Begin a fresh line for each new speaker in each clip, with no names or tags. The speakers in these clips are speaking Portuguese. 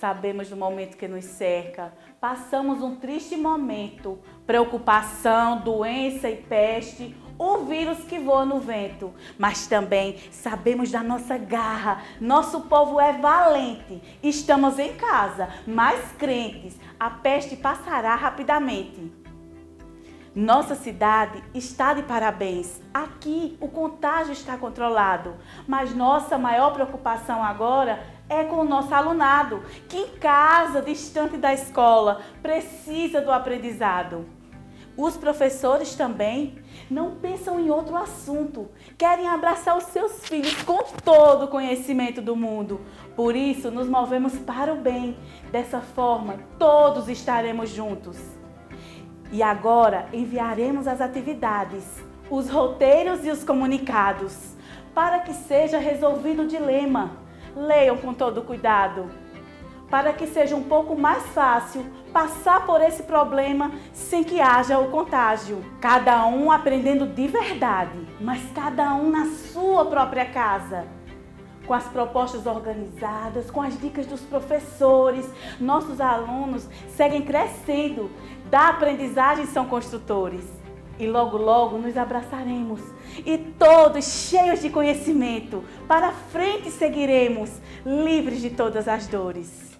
sabemos do momento que nos cerca. Passamos um triste momento, preocupação, doença e peste, o vírus que voa no vento. Mas também sabemos da nossa garra, nosso povo é valente. Estamos em casa, mas crentes, a peste passará rapidamente. Nossa cidade está de parabéns. Aqui o contágio está controlado, mas nossa maior preocupação agora é com o nosso alunado, que em casa, distante da escola, precisa do aprendizado. Os professores também não pensam em outro assunto, querem abraçar os seus filhos com todo o conhecimento do mundo. Por isso, nos movemos para o bem. Dessa forma, todos estaremos juntos. E agora enviaremos as atividades, os roteiros e os comunicados, para que seja resolvido o dilema. Leiam com todo cuidado, para que seja um pouco mais fácil passar por esse problema sem que haja o contágio. Cada um aprendendo de verdade, mas cada um na sua própria casa. Com as propostas organizadas, com as dicas dos professores, nossos alunos seguem crescendo, da aprendizagem são construtores. E logo, logo nos abraçaremos e todos cheios de conhecimento, para frente seguiremos, livres de todas as dores.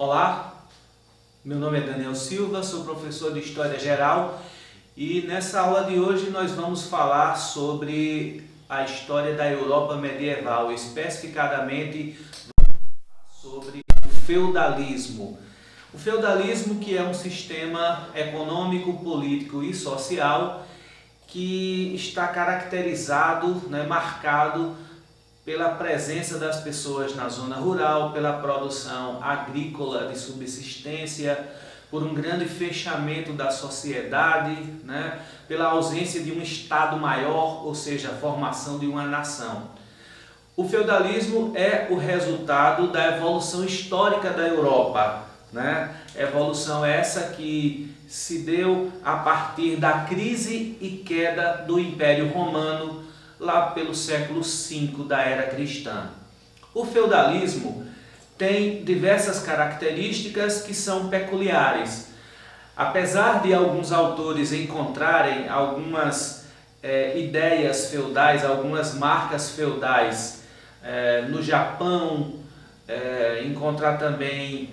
Olá, meu nome é Daniel Silva, sou professor de História Geral e nessa aula de hoje nós vamos falar sobre a história da Europa medieval, especificadamente sobre o feudalismo. O feudalismo, que é um sistema econômico, político e social que está caracterizado, marcado pela presença das pessoas na zona rural, pela produção agrícola de subsistência, por um grande fechamento da sociedade, pela ausência de um Estado maior, ou seja, a formação de uma nação. O feudalismo é o resultado da evolução histórica da Europa, Evolução essa que se deu a partir da crise e queda do Império Romano, lá pelo século V da era cristã. O feudalismo tem diversas características que são peculiares. Apesar de alguns autores encontrarem algumas ideias feudais, algumas marcas feudais no Japão, encontrar também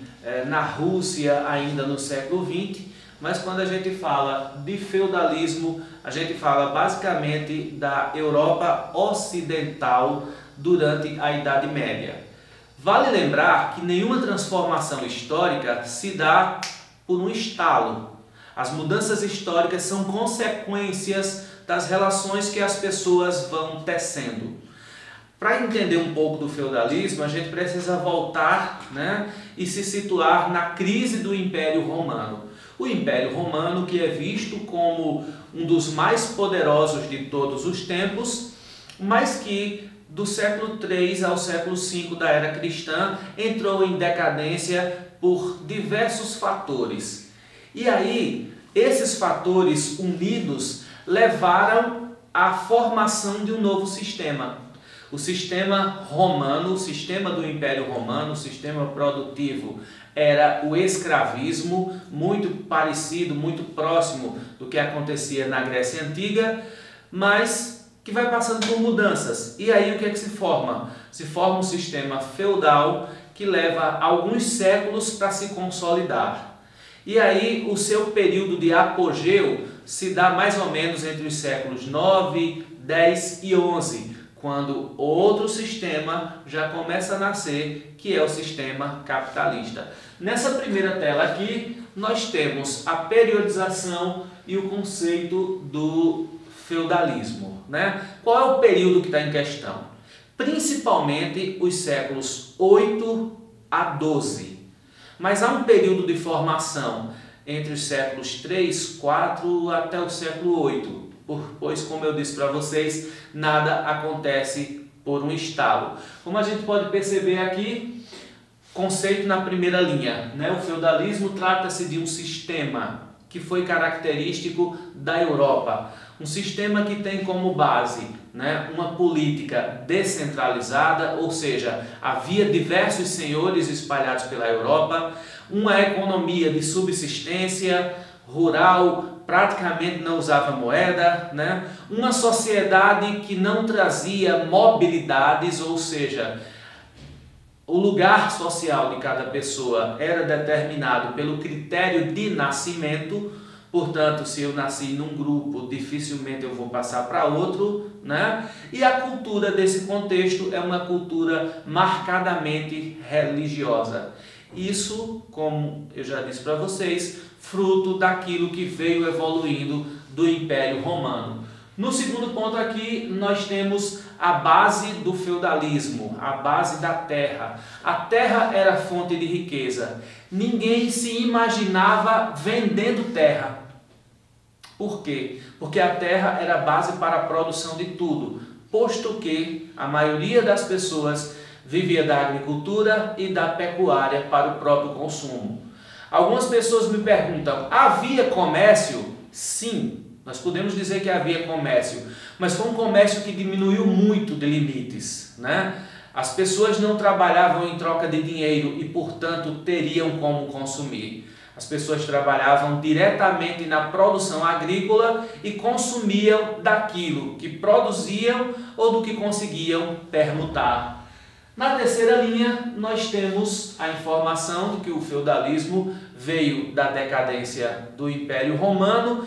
na Rússia ainda no século XX, mas quando a gente fala de feudalismo, a gente fala basicamente da Europa ocidental durante a Idade Média. Vale lembrar que nenhuma transformação histórica se dá por um estalo. As mudanças históricas são consequências das relações que as pessoas vão tecendo. Para entender um pouco do feudalismo, a gente precisa voltar e se situar na crise do Império Romano. O Império Romano, que é visto como um dos mais poderosos de todos os tempos, mas que do século III ao século V da era cristã entrou em decadência por diversos fatores. E aí, esses fatores unidos levaram à formação de um novo sistema. O sistema romano, o sistema do Império Romano, o sistema produtivo, era o escravismo, muito parecido, muito próximo do que acontecia na Grécia Antiga, mas que vai passando por mudanças. E aí o que é que se forma? Se forma um sistema feudal que leva alguns séculos para se consolidar. E aí o seu período de apogeu se dá mais ou menos entre os séculos 9, 10 e 11, quando outro sistema já começa a nascer, que é o sistema capitalista. Nessa primeira tela aqui, nós temos a periodização e o conceito do feudalismo, né? Qual é o período que está em questão? Principalmente os séculos 8 a 12. Mas há um período de formação entre os séculos 3, 4 até o século 8. Pois, como eu disse para vocês, nada acontece por um estalo. Como a gente pode perceber aqui, conceito na primeira linha, né? O feudalismo trata-se de um sistema que foi característico da Europa. Um sistema que tem como base, né, uma política descentralizada, ou seja, havia diversos senhores espalhados pela Europa, uma economia de subsistência rural, praticamente não usava moeda, né? Uma sociedade que não trazia mobilidades, ou seja, o lugar social de cada pessoa era determinado pelo critério de nascimento. Portanto, se eu nasci num grupo, dificilmente eu vou passar para outro, né? E a cultura desse contexto é uma cultura marcadamente religiosa. Isso, como eu já disse para vocês, fruto daquilo que veio evoluindo do Império Romano. No segundo ponto aqui, nós temos a base do feudalismo, a base da terra. A terra era fonte de riqueza. Ninguém se imaginava vendendo terra. Por quê? Porque a terra era a base para a produção de tudo, posto que a maioria das pessoas vivia da agricultura e da pecuária para o próprio consumo. Algumas pessoas me perguntam, havia comércio? Sim. Nós podemos dizer que havia comércio, mas foi um comércio que diminuiu muito de limites, né? As pessoas não trabalhavam em troca de dinheiro e, portanto, teriam como consumir. As pessoas trabalhavam diretamente na produção agrícola e consumiam daquilo que produziam ou do que conseguiam permutar. Na terceira linha, nós temos a informação de que o feudalismo veio da decadência do Império Romano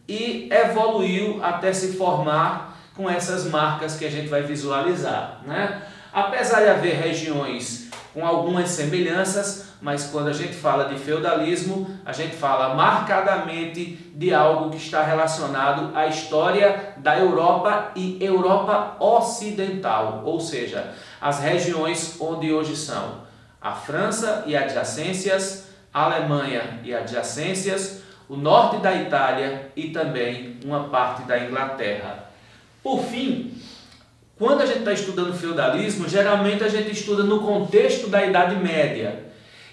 e evoluiu até se formar com essas marcas que a gente vai visualizar, né? Apesar de haver regiões com algumas semelhanças, mas quando a gente fala de feudalismo, a gente fala marcadamente de algo que está relacionado à história da Europa e Europa Ocidental, ou seja, as regiões onde hoje são a França e adjacências, a Alemanha e adjacências, o norte da Itália e também uma parte da Inglaterra. Por fim, quando a gente está estudando feudalismo, geralmente a gente estuda no contexto da Idade Média.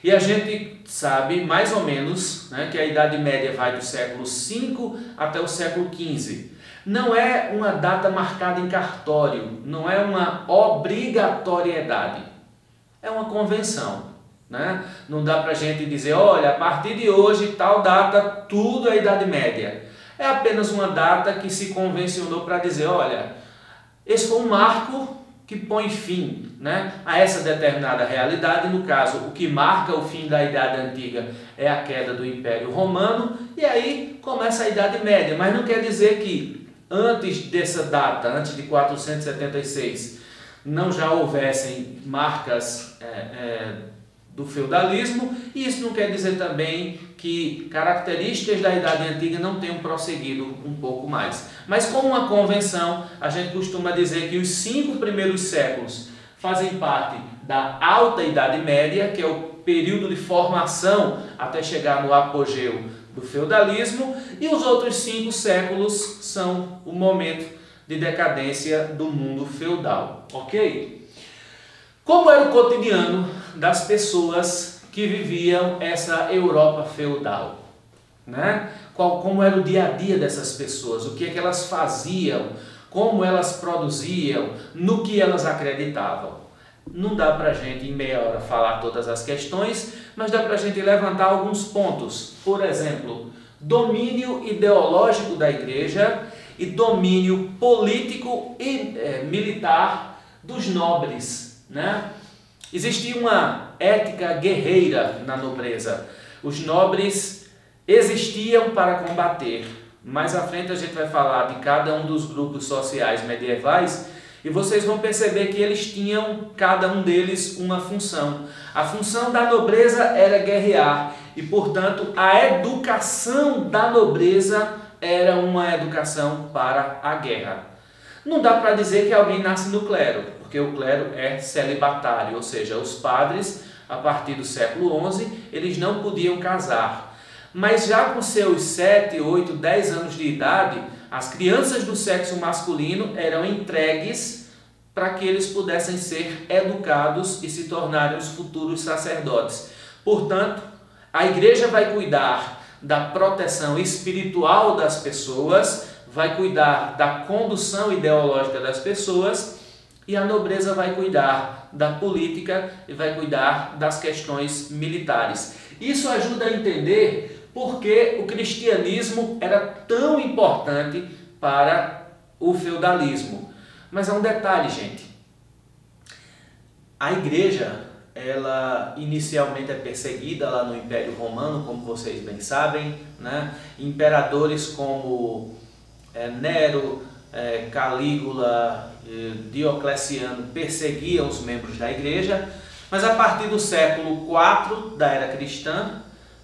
E a gente sabe, mais ou menos, né, que a Idade Média vai do século V até o século XV. Não é uma data marcada em cartório, não é uma obrigatoriedade, é uma convenção. Né? Não dá para a gente dizer, olha, a partir de hoje, tal data, tudo é Idade Média. É apenas uma data que se convencionou para dizer, olha, esse foi um marco que põe fim, né, a essa determinada realidade. No caso, o que marca o fim da Idade Antiga é a queda do Império Romano, e aí começa a Idade Média. Mas não quer dizer que antes dessa data, antes de 476, não já houvessem marcas do feudalismo, e isso não quer dizer também que características da Idade Antiga não tenham prosseguido um pouco mais. Mas como uma convenção, a gente costuma dizer que os 5 primeiros séculos fazem parte da Alta Idade Média, que é o período de formação até chegar no apogeu do feudalismo, e os outros 5 séculos são o momento de decadência do mundo feudal, ok? Como era o cotidiano das pessoas que viviam essa Europa feudal, né? Como era o dia a dia dessas pessoas, o que é que elas faziam, como elas produziam, no que elas acreditavam. Não dá para a gente em meia hora falar todas as questões, mas dá para a gente levantar alguns pontos. Por exemplo, domínio ideológico da igreja e domínio político e militar dos nobres, né? Existia uma ética guerreira na nobreza. Os nobres existiam para combater, Mais à frente a gente vai falar de cada um dos grupos sociais medievais e vocês vão perceber que eles tinham, cada um deles, uma função. A função da nobreza era guerrear e, portanto, a educação da nobreza era uma educação para a guerra. Não dá para dizer que alguém nasce no clero, porque o clero é celibatário, ou seja, os padres, a partir do século XI, eles não podiam casar. Mas já com seus 7, 8, 10 anos de idade, as crianças do sexo masculino eram entregues para que eles pudessem ser educados e se tornarem os futuros sacerdotes. Portanto, a igreja vai cuidar da proteção espiritual das pessoas, vai cuidar da condução ideológica das pessoas e a nobreza vai cuidar da política e vai cuidar das questões militares. Isso ajuda a entender por que o cristianismo era tão importante para o feudalismo. Mas há um detalhe, gente. A igreja, ela inicialmente é perseguida lá no Império Romano, como vocês bem sabem, né? Imperadores como Nero, Calígula, Diocleciano perseguiam os membros da igreja, mas a partir do século IV da era cristã,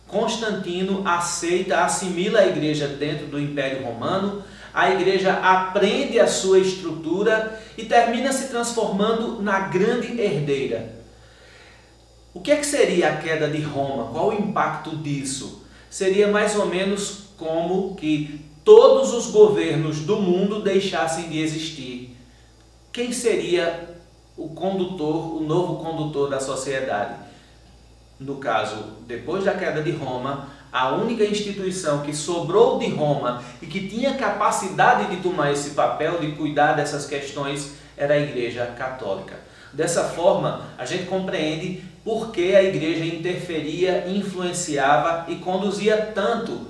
Constantino assimila a igreja dentro do Império Romano, a igreja aprende a sua estrutura e termina se transformando na grande herdeira. O que seria a queda de Roma? Qual o impacto disso? Seria mais ou menos como que todos os governos do mundo deixassem de existir. Quem seria o condutor, o novo condutor da sociedade? No caso, depois da queda de Roma, a única instituição que sobrou de Roma e que tinha capacidade de tomar esse papel, de cuidar dessas questões, era a Igreja Católica. Dessa forma, a gente compreende por que a Igreja interferia, influenciava e conduzia tanto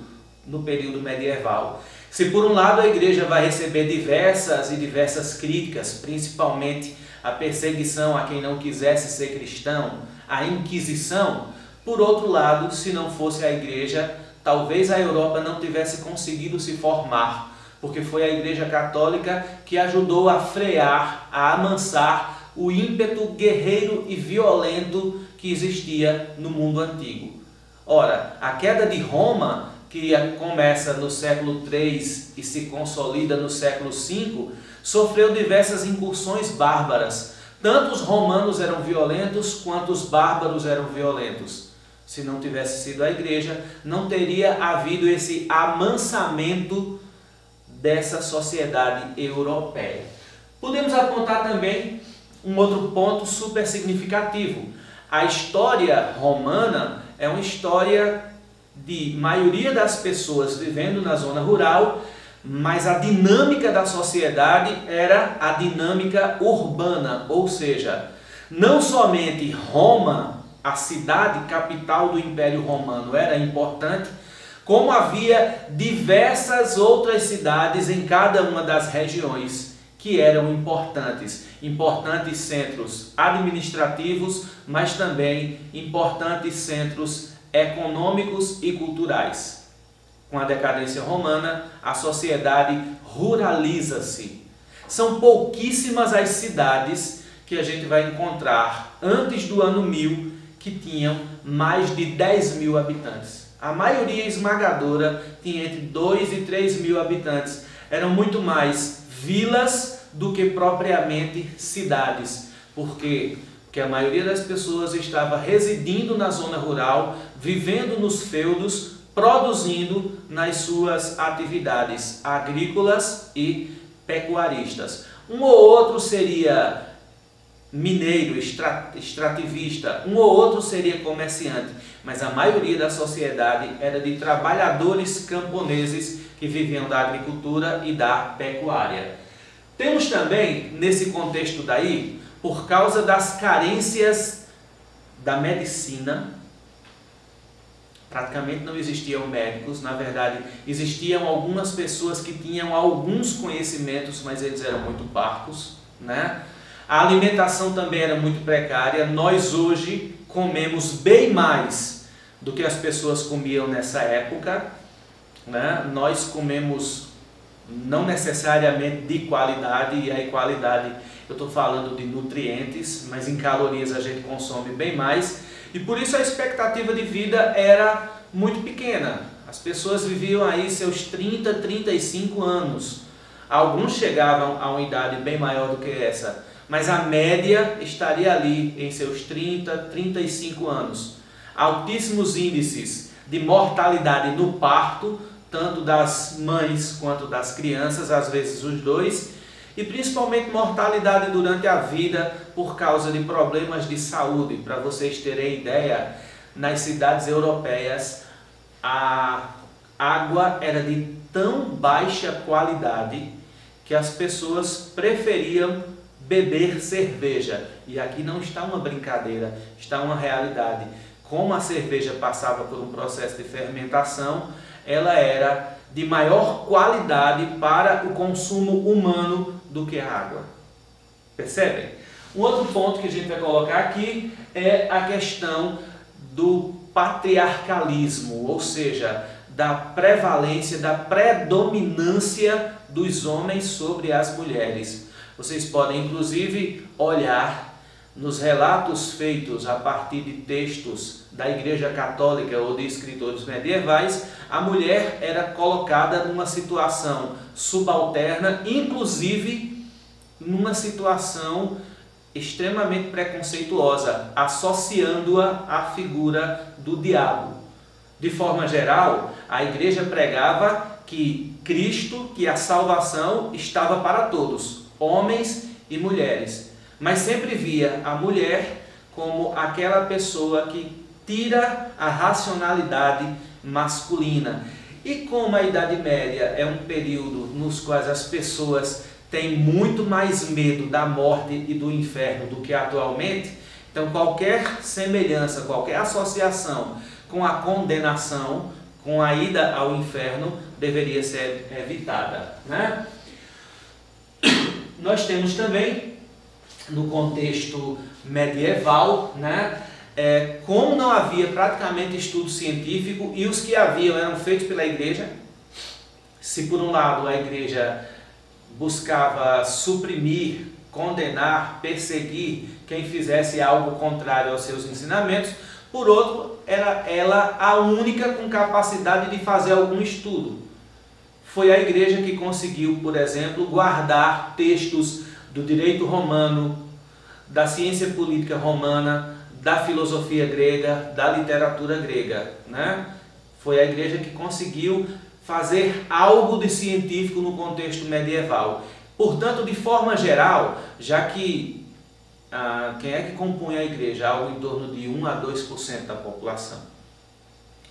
no período medieval. Se por um lado a Igreja vai receber diversas críticas, principalmente a perseguição a quem não quisesse ser cristão, a Inquisição, por outro lado, se não fosse a Igreja, talvez a Europa não tivesse conseguido se formar, porque foi a Igreja Católica que ajudou a frear, a amansar o ímpeto guerreiro e violento que existia no mundo antigo. Ora, a queda de Roma, que começa no século III e se consolida no século V, sofreu diversas incursões bárbaras. Tanto os romanos eram violentos, quanto os bárbaros eram violentos. Se não tivesse sido a igreja, não teria havido esse amansamento dessa sociedade europeia. Podemos apontar também um outro ponto super significativo. A história romana é uma história de maioria das pessoas vivendo na zona rural, mas a dinâmica da sociedade era a dinâmica urbana, ou seja, não somente Roma, a cidade capital do Império Romano, era importante, como havia diversas outras cidades em cada uma das regiões que eram importantes centros administrativos, mas também importantes centros econômicos e culturais. Com a decadência romana, a sociedade ruraliza-se. São pouquíssimas as cidades que a gente vai encontrar antes do ano 1000 que tinham mais de 10 mil habitantes. A maioria esmagadora tinha entre 2 e 3 mil habitantes. Eram muito mais vilas do que propriamente cidades. Por quê? Porque a maioria das pessoas estava residindo na zona rural, vivendo nos feudos, produzindo nas suas atividades agrícolas e pecuaristas. Um ou outro seria mineiro, extrativista, um ou outro seria comerciante, mas a maioria da sociedade era de trabalhadores camponeses que viviam da agricultura e da pecuária. Temos também, nesse contexto daí, por causa das carências da medicina, praticamente não existiam médicos, na verdade existiam algumas pessoas que tinham alguns conhecimentos, mas eles eram muito parcos, né? A alimentação também era muito precária. Nós hoje comemos bem mais do que as pessoas comiam nessa época. né? Nós comemos não necessariamente de qualidade, e aí qualidade eu estou falando de nutrientes, mas em calorias a gente consome bem mais, e por isso a expectativa de vida era muito pequena. As pessoas viviam aí seus 30, 35 anos. Alguns chegavam a uma idade bem maior do que essa, mas a média estaria ali em seus 30, 35 anos. Altíssimos índices de mortalidade no parto, tanto das mães quanto das crianças, às vezes os dois, e principalmente mortalidade durante a vida por causa de problemas de saúde. Para vocês terem ideia, nas cidades europeias a água era de tão baixa qualidade que as pessoas preferiam beber cerveja. E aqui não está uma brincadeira, está uma realidade. Como a cerveja passava por um processo de fermentação, ela era de maior qualidade para o consumo humano do que a água. Percebem? Um outro ponto que a gente vai colocar aqui é a questão do patriarcalismo, ou seja, da prevalência, da predominância dos homens sobre as mulheres. Vocês podem inclusive olhar nos relatos feitos a partir de textos da Igreja Católica ou de escritores medievais, a mulher era colocada numa situação subalterna, inclusive numa situação extremamente preconceituosa, associando-a à figura do diabo. De forma geral, a Igreja pregava que Cristo, que a salvação estava para todos, homens e mulheres, mas sempre via a mulher como aquela pessoa que tira a racionalidade masculina. E como a Idade Média é um período nos quais as pessoas têm muito mais medo da morte e do inferno do que atualmente, então qualquer semelhança, qualquer associação com a condenação, com a ida ao inferno, deveria ser evitada, né? Nós temos também, no contexto medieval, né, como não havia praticamente estudo científico e os que haviam eram feitos pela igreja, se por um lado a igreja buscava suprimir, condenar, perseguir quem fizesse algo contrário aos seus ensinamentos, por outro, era ela a única com capacidade de fazer algum estudo. Foi a igreja que conseguiu, por exemplo, guardar textos do direito romano, da ciência política romana, da filosofia grega, da literatura grega, né? Foi a igreja que conseguiu fazer algo de científico no contexto medieval. Portanto, de forma geral, já que quem é que compunha a igreja? Algo em torno de 1 a 2% da população.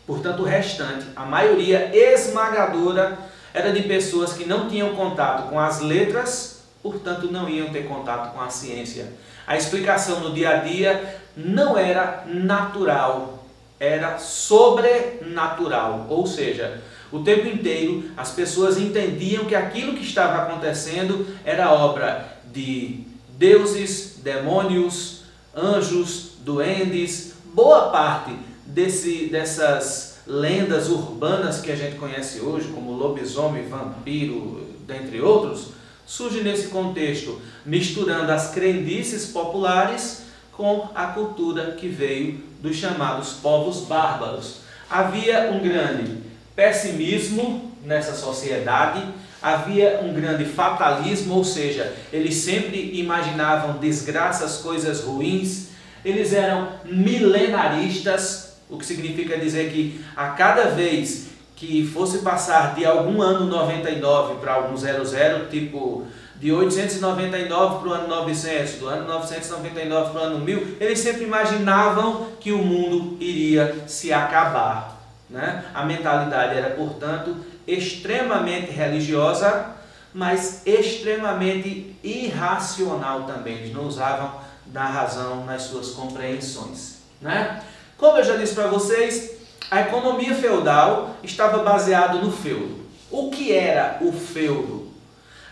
Portanto, o restante, a maioria esmagadora, era de pessoas que não tinham contato com as letras, portanto não iam ter contato com a ciência. A explicação no dia a dia não era natural, era sobrenatural, ou seja, o tempo inteiro as pessoas entendiam que aquilo que estava acontecendo era obra de deuses, demônios, anjos, duendes. Boa parte dessas lendas urbanas que a gente conhece hoje, como lobisomem, vampiro, dentre outros, surge nesse contexto, misturando as crendices populares com a cultura que veio dos chamados povos bárbaros. Havia um grande pessimismo nessa sociedade, havia um grande fatalismo, ou seja, eles sempre imaginavam desgraças, coisas ruins, eles eram milenaristas, o que significa dizer que a cada vez que fosse passar de algum ano 99 para algum 00, tipo de 899 para o ano 900, do ano 999 para o ano 1000, eles sempre imaginavam que o mundo iria se acabar, né? A mentalidade era, portanto, extremamente religiosa, mas extremamente irracional também. Eles não usavam da razão nas suas compreensões, né? Como eu já disse para vocês, a economia feudal estava baseada no feudo. O que era o feudo?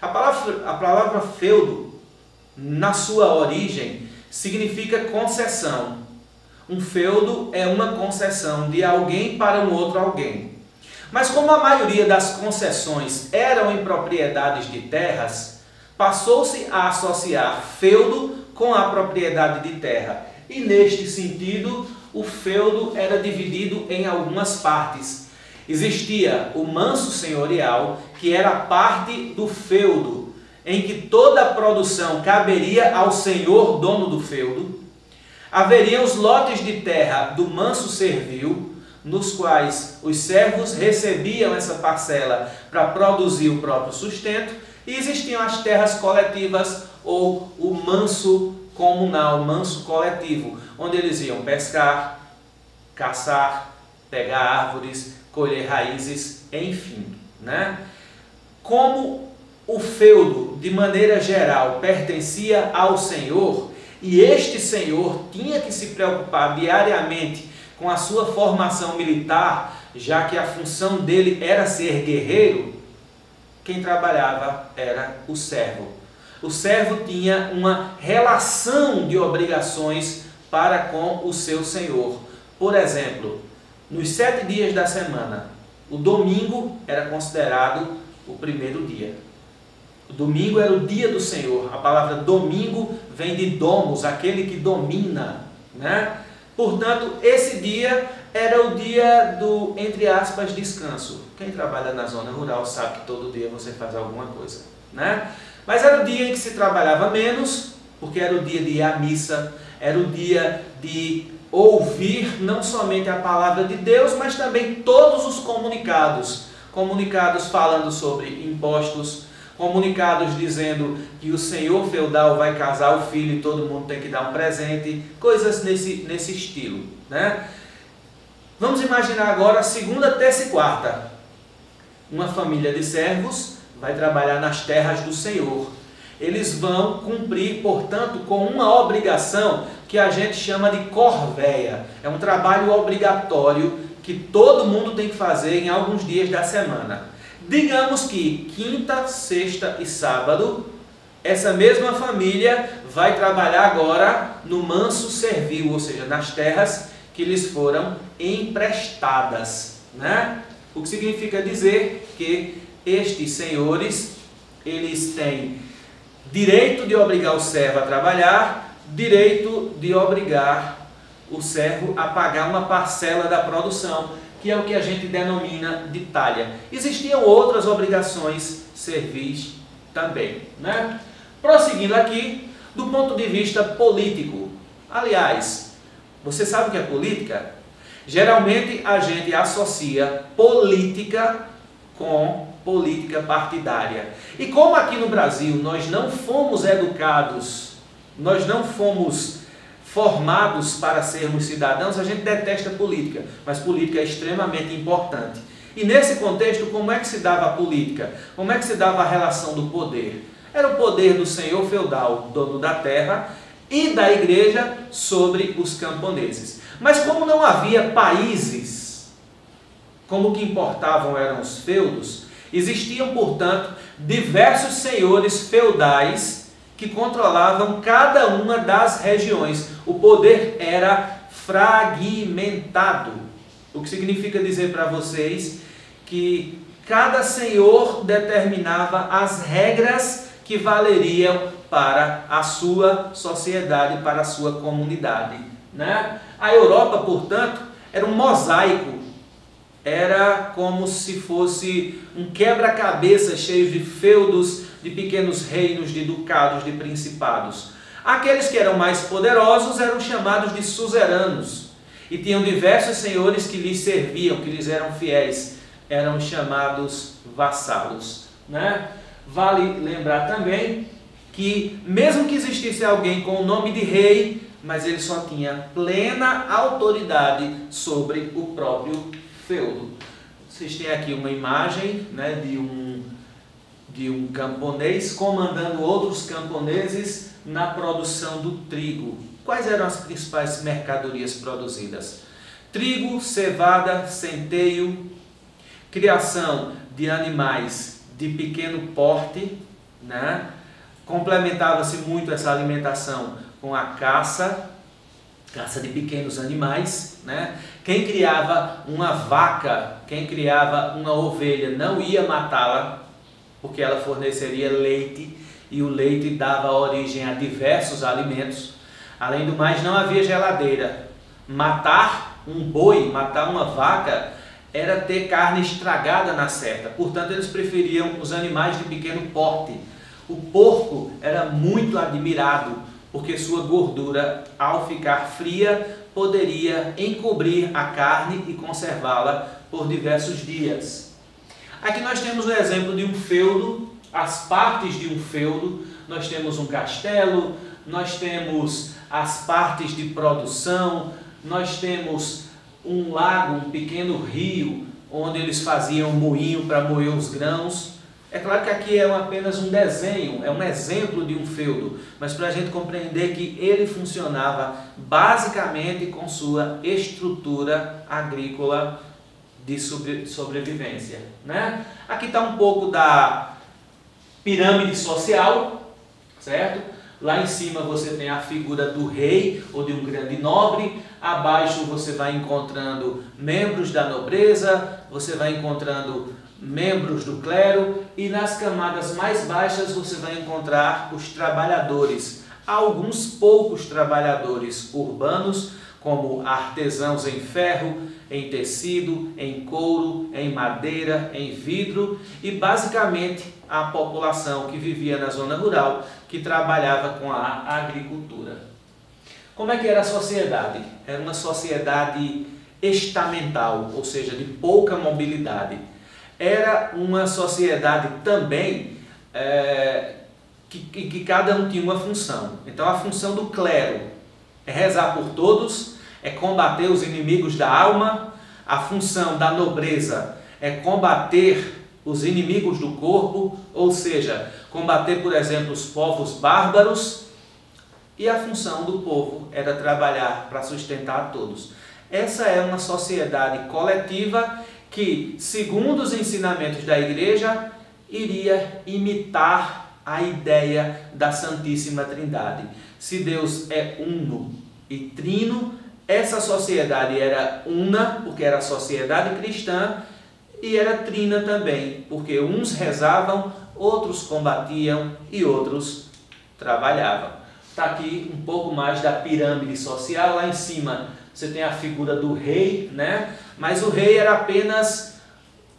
A palavra feudo, na sua origem, significa concessão. Um feudo é uma concessão de alguém para um outro alguém. Mas como a maioria das concessões eram em propriedades de terras, passou-se a associar feudo com a propriedade de terra. E neste sentido, o feudo era dividido em algumas partes. Existia o manso senhorial, que era parte do feudo, em que toda a produção caberia ao senhor dono do feudo. Haveria os lotes de terra do manso servil, nos quais os servos recebiam essa parcela para produzir o próprio sustento, e existiam as terras coletivas ou o manso comunal, manso coletivo, onde eles iam pescar, caçar, pegar árvores, colher raízes, enfim, né? Como o feudo, de maneira geral, pertencia ao senhor, e este senhor tinha que se preocupar diariamente com a sua formação militar, já que a função dele era ser guerreiro, quem trabalhava era o servo. O servo tinha uma relação de obrigações para com o seu senhor. Por exemplo, nos 7 dias da semana, o domingo era considerado o primeiro dia. O domingo era o dia do Senhor. A palavra domingo vem de domos, aquele que domina, né? Portanto, esse dia era o dia do, entre aspas, descanso. Quem trabalha na zona rural sabe que todo dia você faz alguma coisa, né? Mas era o dia em que se trabalhava menos, porque era o dia de ir à missa, era o dia de ouvir não somente a palavra de Deus, mas também todos os comunicados. Comunicados falando sobre impostos, comunicados dizendo que o senhor feudal vai casar o filho e todo mundo tem que dar um presente, coisas nesse estilo, né? Vamos imaginar agora segunda, terça e quarta. Uma família de servos vai trabalhar nas terras do Senhor. Eles vão cumprir, portanto, com uma obrigação que a gente chama de corvéia. É um trabalho obrigatório que todo mundo tem que fazer em alguns dias da semana. Digamos que quinta, sexta e sábado, essa mesma família vai trabalhar agora no manso servil, ou seja, nas terras que lhes foram emprestadas, né? O que significa dizer que estes senhores, eles têm direito de obrigar o servo a trabalhar, direito de obrigar o servo a pagar uma parcela da produção, que é o que a gente denomina de talha. Existiam outras obrigações servis também, né? Prosseguindo aqui, do ponto de vista político. Aliás, você sabe o que é política? Geralmente a gente associa política com política partidária. E como aqui no Brasil nós não fomos educados, nós não fomos formados para sermos cidadãos, a gente detesta política, mas política é extremamente importante. E nesse contexto, como é que se dava a política? Como é que se dava a relação do poder? Era o poder do senhor feudal, dono da terra, e da igreja sobre os camponeses. Mas como não havia países, como o que importavam eram os feudos, existiam, portanto, diversos senhores feudais que controlavam cada uma das regiões. O poder era fragmentado, o que significa dizer para vocês que cada senhor determinava as regras que valeriam para a sua sociedade, para a sua comunidade, né? A Europa, portanto, era um mosaico, era como se fosse um quebra-cabeça cheio de feudos, de pequenos reinos, de ducados, de principados. Aqueles que eram mais poderosos eram chamados de suzeranos e tinham diversos senhores que lhes serviam, que lhes eram fiéis, eram chamados vassalos, né? Vale lembrar também que mesmo que existisse alguém com o nome de rei, mas ele só tinha plena autoridade sobre o próprio feudo. Vocês têm aqui uma imagem, né, de um camponês comandando outros camponeses na produção do trigo. Quais eram as principais mercadorias produzidas? Trigo, cevada, centeio, criação de animais de pequeno porte, né? Complementava-se muito essa alimentação com a caça, caça de pequenos animais, né? Quem criava uma vaca, quem criava uma ovelha não ia matá-la, porque ela forneceria leite e o leite dava origem a diversos alimentos. Além do mais, não havia geladeira. Matar um boi, matar uma vaca, era ter carne estragada na certa. Portanto, eles preferiam os animais de pequeno porte. O porco era muito admirado, porque sua gordura, ao ficar fria, poderia encobrir a carne e conservá-la por diversos dias. Aqui nós temos o exemplo de um feudo, as partes de um feudo. Nós temos um castelo, nós temos as partes de produção, nós temos um lago, um pequeno rio, onde eles faziam moinho para moer os grãos. É claro que aqui é apenas um desenho, é um exemplo de um feudo, mas para a gente compreender que ele funcionava basicamente com sua estrutura agrícola de sobrevivência, né? Aqui está um pouco da pirâmide social, certo? Lá em cima você tem a figura do rei ou de um grande nobre. Abaixo você vai encontrando membros da nobreza, você vai encontrando membros do clero, e nas camadas mais baixas você vai encontrar os trabalhadores. Há alguns poucos trabalhadores urbanos, como artesãos em ferro, em tecido, em couro, em madeira, em vidro, e basicamente a população que vivia na zona rural, que trabalhava com a agricultura. Como é que era a sociedade? Era uma sociedade estamental, ou seja, de pouca mobilidade. Era uma sociedade também que cada um tinha uma função. Então a função do clero é rezar por todos, é combater os inimigos da alma. A função da nobreza é combater os inimigos do corpo, ou seja, combater, por exemplo, os povos bárbaros. E a função do povo era trabalhar para sustentar a todos. Essa é uma sociedade coletiva que, segundo os ensinamentos da igreja, iria imitar a ideia da Santíssima Trindade. Se Deus é uno e trino, essa sociedade era una, porque era a sociedade cristã, e era trina também, porque uns rezavam, outros combatiam e outros trabalhavam. Está aqui um pouco mais da pirâmide social. Lá em cima você tem a figura do rei, né? Mas o rei era apenas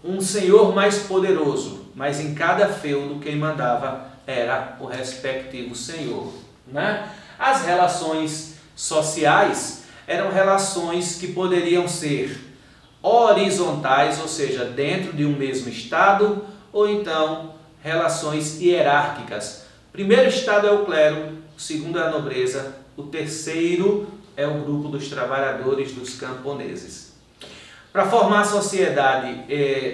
um senhor mais poderoso, mas em cada feudo quem mandava era o respectivo senhor, né? As relações sociais eram relações que poderiam ser horizontais, ou seja, dentro de um mesmo estado, ou então relações hierárquicas. O primeiro estado é o clero, o segundo é a nobreza, o terceiro é o grupo dos trabalhadores, dos camponeses. Para formar a sociedade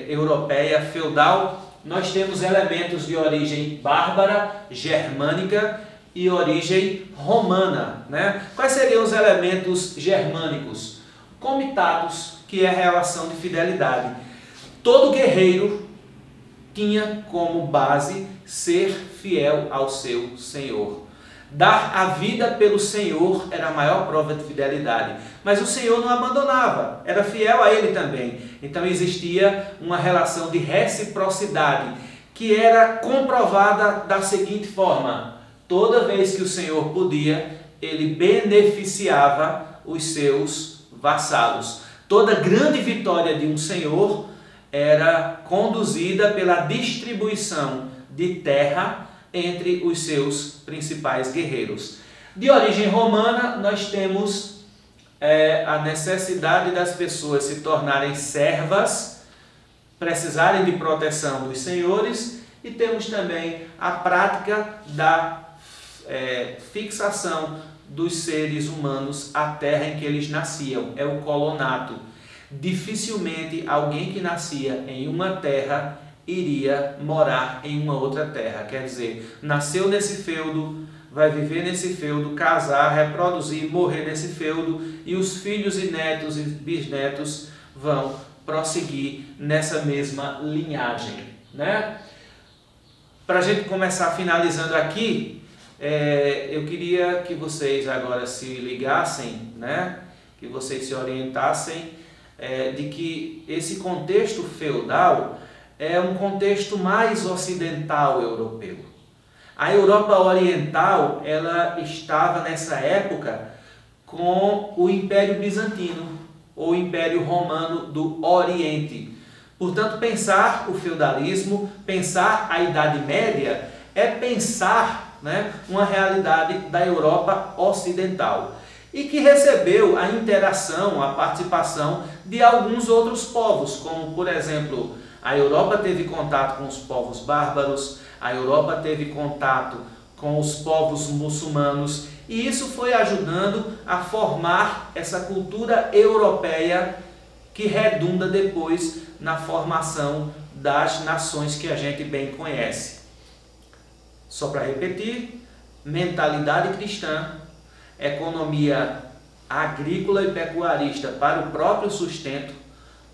europeia feudal, nós temos elementos de origem bárbara, germânica e origem romana, né? Quais seriam os elementos germânicos? Comitados, que é a relação de fidelidade. Todo guerreiro tinha como base ser fiel ao seu senhor. Dar a vida pelo Senhor era a maior prova de fidelidade. Mas o Senhor não abandonava, era fiel a ele também. Então existia uma relação de reciprocidade, que era comprovada da seguinte forma: toda vez que o Senhor podia, ele beneficiava os seus vassalos. Toda grande vitória de um senhor era conduzida pela distribuição de terra entre os seus principais guerreiros. De origem romana, nós temos a necessidade das pessoas se tornarem servas, precisarem de proteção dos senhores, e temos também a prática da fixação dos seres humanos à terra em que eles nasciam, é o colonato. Dificilmente alguém que nascia em uma terra iria morar em uma outra terra. Quer dizer, nasceu nesse feudo, vai viver nesse feudo, casar, reproduzir, morrer nesse feudo, e os filhos e netos e bisnetos vão prosseguir nessa mesma linhagem, né? Para a gente começar finalizando aqui, eu queria que vocês agora se ligassem, né? Que vocês se orientassem de que esse contexto feudal é um contexto mais ocidental europeu. A Europa Oriental, ela estava nessa época com o Império Bizantino, ou Império Romano do Oriente. Portanto, pensar o feudalismo, pensar a Idade Média, é pensar, né, uma realidade da Europa Ocidental. E que recebeu a interação, a participação de alguns outros povos, como, por exemplo, a Europa teve contato com os povos bárbaros, a Europa teve contato com os povos muçulmanos, e isso foi ajudando a formar essa cultura europeia que redunda depois na formação das nações que a gente bem conhece. Só para repetir, mentalidade cristã, economia agrícola e pecuarista para o próprio sustento,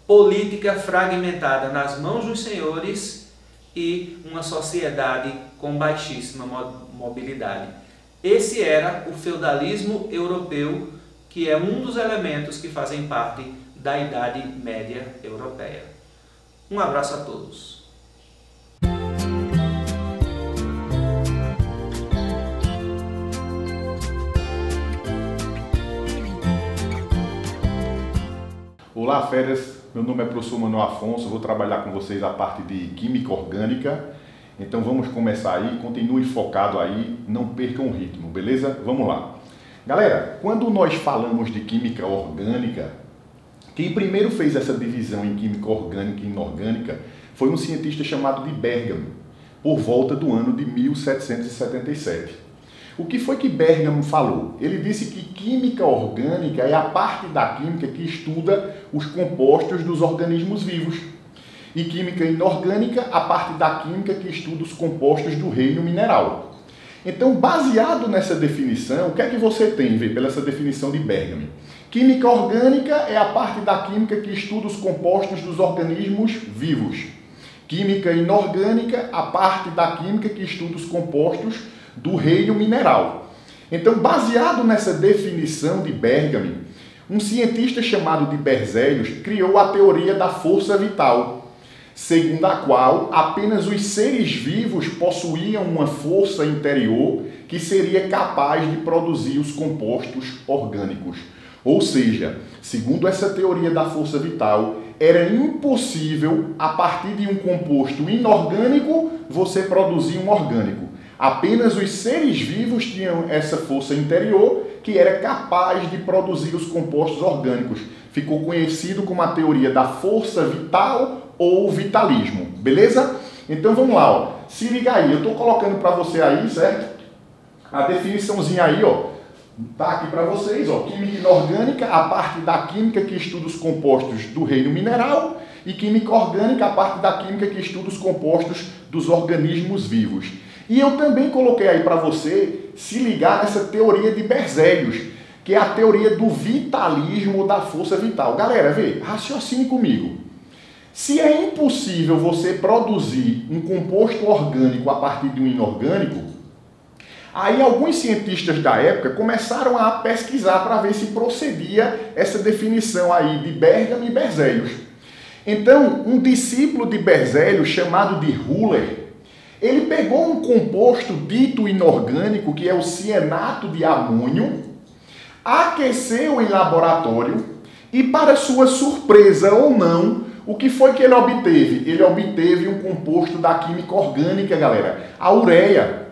política fragmentada nas mãos dos senhores e uma sociedade com baixíssima mobilidade. Esse era o feudalismo europeu, que é um dos elementos que fazem parte da Idade Média Europeia. Um abraço a todos.
Olá, feras! Meu nome é professor Manuel Afonso, vou trabalhar com vocês a parte de Química Orgânica. Então vamos começar aí, continue focado aí, não percam o ritmo, beleza? Vamos lá. Galera, quando nós falamos de Química Orgânica, quem primeiro fez essa divisão em Química Orgânica e Inorgânica foi um cientista chamado de Bergamo, por volta do ano de 1777. O que foi que Bergamo falou? Ele disse que química orgânica é a parte da química que estuda os compostos dos organismos vivos. E química inorgânica, a parte da química que estuda os compostos do reino mineral. Então, baseado nessa definição, o que é que você tem, vê, pela essa definição de Bergamo? Química orgânica é a parte da química que estuda os compostos dos organismos vivos. Química inorgânica, a parte da química que estuda os compostos do reino mineral. Então, baseado nessa definição de Bergamo, um cientista chamado de Berzelius criou a teoria da força vital, segundo a qual apenas os seres vivos possuíam uma força interior que seria capaz de produzir os compostos orgânicos. Ou seja, segundo essa teoria da força vital, era impossível, a partir de um composto inorgânico, você produzir um orgânico. Apenas os seres vivos tinham essa força interior que era capaz de produzir os compostos orgânicos. Ficou conhecido como a teoria da força vital ou vitalismo, beleza? Então vamos lá, ó. Se liga aí, eu estou colocando para você aí, certo? A definiçãozinha aí, ó. Tá aqui para vocês, ó. Química inorgânica, a parte da química que estuda os compostos do reino mineral, e química orgânica, a parte da química que estuda os compostos dos organismos vivos. E eu também coloquei aí para você se ligar nessa teoria de Berzelius, que é a teoria do vitalismo ou da força vital. Galera, vê, raciocine comigo. Se é impossível você produzir um composto orgânico a partir de um inorgânico, aí alguns cientistas da época começaram a pesquisar para ver se procedia essa definição aí de Bergamo e Berzelius. Então, um discípulo de Berzelius, chamado de Huller, ele pegou um composto dito inorgânico, que é o cianato de amônio, aqueceu em laboratório e, para sua surpresa ou não, o que foi que ele obteve? Ele obteve um composto da química orgânica, galera, a ureia.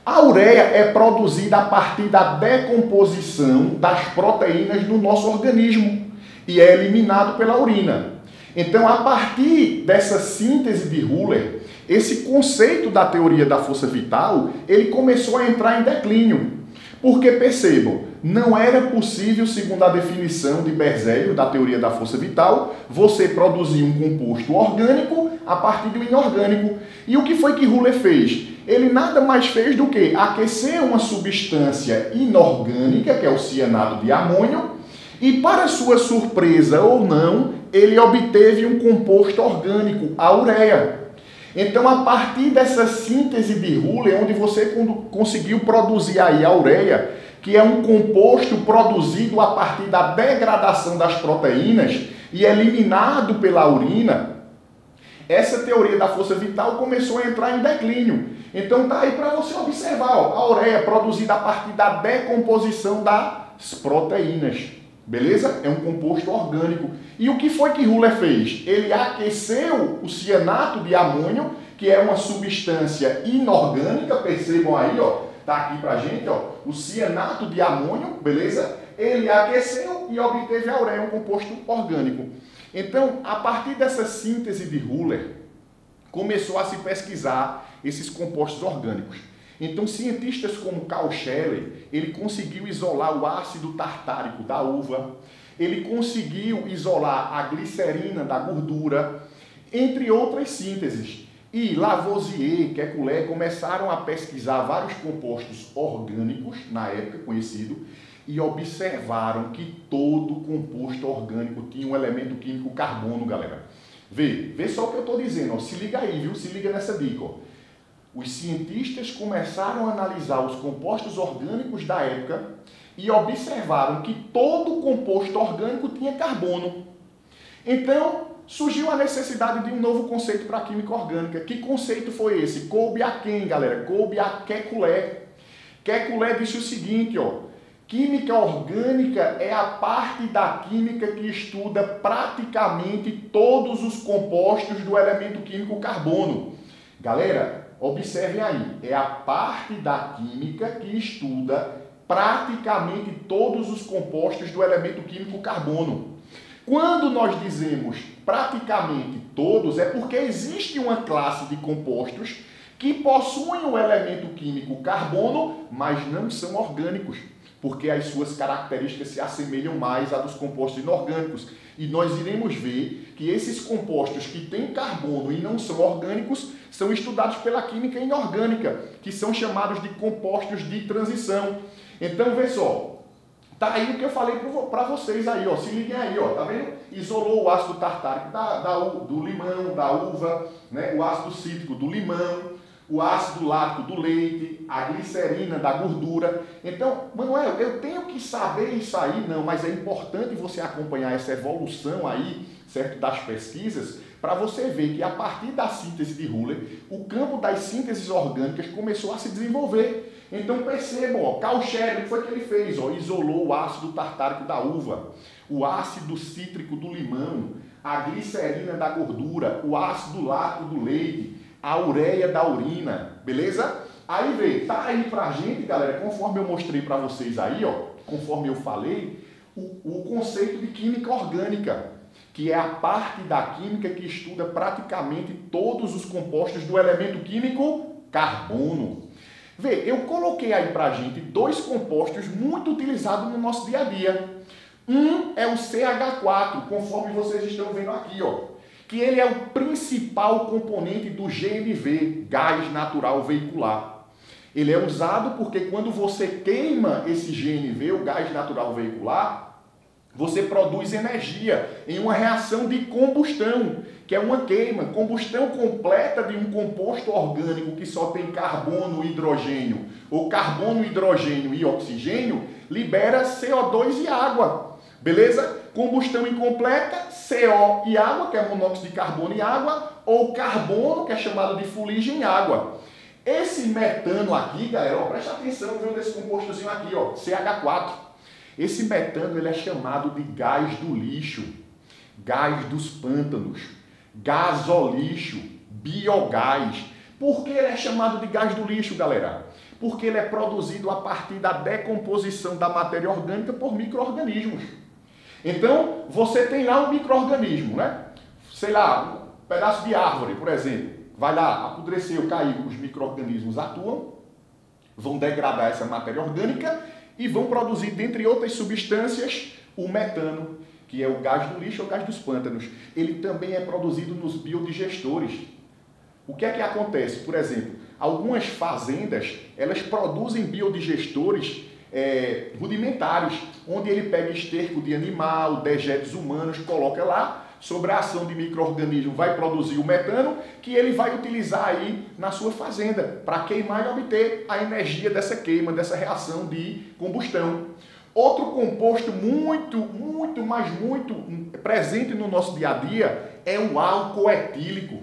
A ureia é produzida a partir da decomposição das proteínas do nosso organismo e é eliminado pela urina. Então, a partir dessa síntese de Huller, esse conceito da teoria da força vital, ele começou a entrar em declínio. Porque, percebam, não era possível, segundo a definição de Berzelius, da teoria da força vital, você produzir um composto orgânico a partir do inorgânico. E o que foi que Huller fez? Ele nada mais fez do que aquecer uma substância inorgânica, que é o cianato de amônio, e, para sua surpresa ou não, ele obteve um composto orgânico, a ureia. Então, a partir dessa síntese de Huller, onde você conseguiu produzir aí a ureia, que é um composto produzido a partir da degradação das proteínas e eliminado pela urina, essa teoria da força vital começou a entrar em declínio. Então tá aí para você observar, ó, a ureia produzida a partir da decomposição das proteínas. Beleza? É um composto orgânico. E o que foi que Huller fez? Ele aqueceu o cianato de amônio, que é uma substância inorgânica, percebam aí, ó, tá aqui pra gente, ó, o cianato de amônio, beleza? Ele aqueceu e obteve a ureia, um composto orgânico. Então, a partir dessa síntese de Huller, começou a se pesquisar esses compostos orgânicos. Então, cientistas como Carl Scheller, ele conseguiu isolar o ácido tartárico da uva, ele conseguiu isolar a glicerina da gordura, entre outras sínteses. E Lavoisier, Kekulé começaram a pesquisar vários compostos orgânicos, na época conhecido, e observaram que todo composto orgânico tinha um elemento químico carbono, galera. Vê só o que eu estou dizendo, ó. Se liga aí, viu? Se liga nessa dica, ó. Os cientistas começaram a analisar os compostos orgânicos da época e observaram que todo composto orgânico tinha carbono. Então, surgiu a necessidade de um novo conceito para a química orgânica. Que conceito foi esse? Coube a quem, galera? Coube a Kekulé. Kekulé disse o seguinte, ó. Química orgânica é a parte da química que estuda praticamente todos os compostos do elemento químico carbono. Galera, observem aí, é a parte da química que estuda praticamente todos os compostos do elemento químico carbono. Quando nós dizemos praticamente todos, é porque existe uma classe de compostos que possuem o elemento químico carbono, mas não são orgânicos, porque as suas características se assemelham mais a dos compostos inorgânicos. E nós iremos ver que esses compostos que têm carbono e não são orgânicos são estudados pela química inorgânica, que são chamados de compostos de transição. Então, vê só, tá aí o que eu falei para vocês aí, ó, se liguem aí, ó, tá vendo? Isolou o ácido tartárico do limão, da uva, né? O ácido cítrico do limão, o ácido lático do leite, a glicerina da gordura. Então, Manuel, eu tenho que saber isso aí? Não, mas é importante você acompanhar essa evolução aí, certo, das pesquisas, para você ver que a partir da síntese de Huller, o campo das sínteses orgânicas começou a se desenvolver. Então percebam, ó, Carl Scheller, o que foi que ele fez? Ó, isolou o ácido tartárico da uva, o ácido cítrico do limão, a glicerina da gordura, o ácido lático do leite, a ureia da urina, beleza? Aí vê, tá aí pra gente, galera, conforme eu mostrei para vocês aí, ó, conforme eu falei, o conceito de química orgânica, que é a parte da química que estuda praticamente todos os compostos do elemento químico carbono. Vê, eu coloquei aí pra gente dois compostos muito utilizados no nosso dia a dia. Um é o CH4, conforme vocês estão vendo aqui, ó, que ele é o principal componente do GNV, gás natural veicular. Ele é usado porque quando você queima esse GNV, o gás natural veicular, você produz energia em uma reação de combustão, que é uma queima, combustão completa de um composto orgânico que só tem carbono e hidrogênio, ou carbono, hidrogênio e oxigênio, libera CO2 e água, beleza? Combustão incompleta, CO e água, que é monóxido de carbono e água, ou carbono, que é chamado de fuligem e água. Esse metano aqui, galera, ó, presta atenção, viu, desse compostozinho aqui, ó, CH4. Esse metano ele é chamado de gás do lixo, gás dos pântanos, gasolixo, biogás. Por que ele é chamado de gás do lixo, galera? Porque ele é produzido a partir da decomposição da matéria orgânica por micro-organismos. Então, você tem lá um micro-organismo, né? Sei lá, um pedaço de árvore, por exemplo. Vai lá, apodreceu, caiu, os micro-organismos atuam, vão degradar essa matéria orgânica e vão produzir, dentre outras substâncias, o metano, que é o gás do lixo ou gás dos pântanos. Ele também é produzido nos biodigestores. O que é que acontece? Por exemplo, algumas fazendas, elas produzem biodigestores rudimentares, onde ele pega esterco de animal, dejetos humanos, coloca lá, sobre a ação de micro-organismos, vai produzir o metano, que ele vai utilizar aí na sua fazenda, para queimar e obter a energia dessa queima, dessa reação de combustão. Outro composto muito presente no nosso dia a dia é o álcool etílico.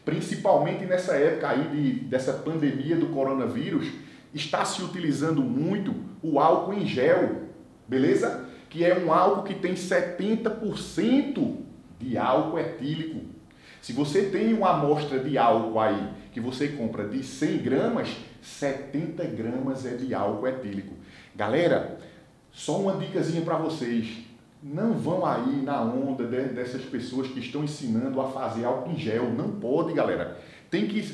Principalmente nessa época aí dessa pandemia do coronavírus, está se utilizando muito o álcool em gel, beleza? Que é um álcool que tem 70% de álcool etílico. Se você tem uma amostra de álcool aí, que você compra de 100 gramas, 70 gramas é de álcool etílico. Galera, só uma dicasinha para vocês. Não vão aí na onda dessas pessoas que estão ensinando a fazer álcool em gel. Não pode, galera.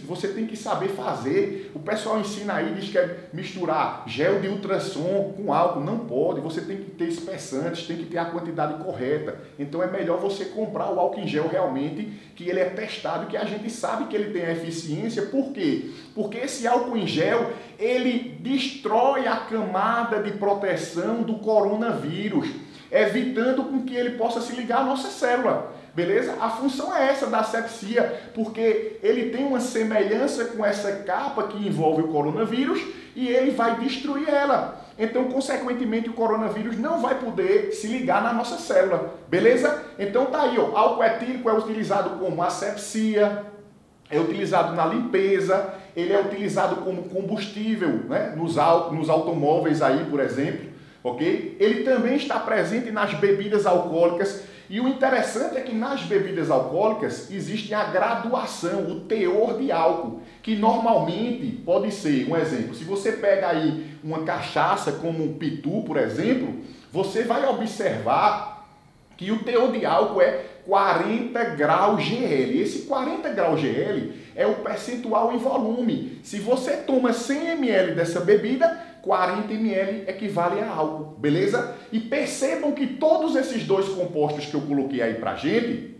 Você tem que saber fazer. O pessoal ensina aí, diz que é misturar gel de ultrassom com álcool. Não pode. Você tem que ter espessantes, tem que ter a quantidade correta. Então é melhor você comprar o álcool em gel realmente, que ele é testado, que a gente sabe que ele tem a eficiência. Por quê? Porque esse álcool em gel, ele destrói a camada de proteção do coronavírus, evitando com que ele possa se ligar à nossa célula, beleza? A função é essa da asepsia, porque ele tem uma semelhança com essa capa que envolve o coronavírus e ele vai destruir ela. Então, consequentemente, o coronavírus não vai poder se ligar na nossa célula, beleza? Então tá aí, ó, álcool etílico é utilizado como asepsia, é utilizado na limpeza, ele é utilizado como combustível, né? Nos automóveis aí, por exemplo. Ok? Ele também está presente nas bebidas alcoólicas e o interessante é que nas bebidas alcoólicas existe a graduação, o teor de álcool, que normalmente pode ser, um exemplo, se você pega aí uma cachaça como um pitu, por exemplo, você vai observar que o teor de álcool é 40 graus GL. Esse 40 graus GL é o percentual em volume. Se você toma 100 ml dessa bebida, 40 ml equivale a álcool, beleza? E percebam que todos esses dois compostos que eu coloquei aí pra gente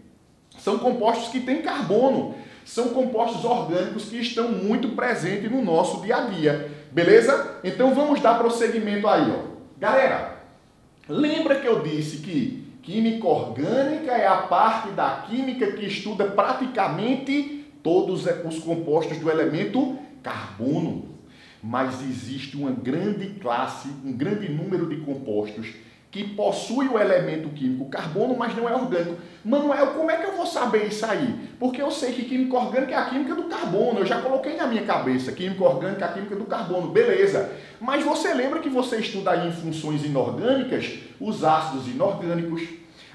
são compostos que têm carbono, são compostos orgânicos que estão muito presentes no nosso dia a dia, beleza? Então vamos dar prosseguimento aí, ó. Galera, lembra que eu disse que química orgânica é a parte da química que estuda praticamente todos os compostos do elemento carbono. Mas existe uma grande classe, um grande número de compostos que possui o elemento químico carbono, mas não é orgânico. Manuel, como é que eu vou saber isso aí? Porque eu sei que química orgânica é a química do carbono, eu já coloquei na minha cabeça, química orgânica é a química do carbono, beleza. Mas você lembra que você estuda aí em funções inorgânicas, os ácidos inorgânicos,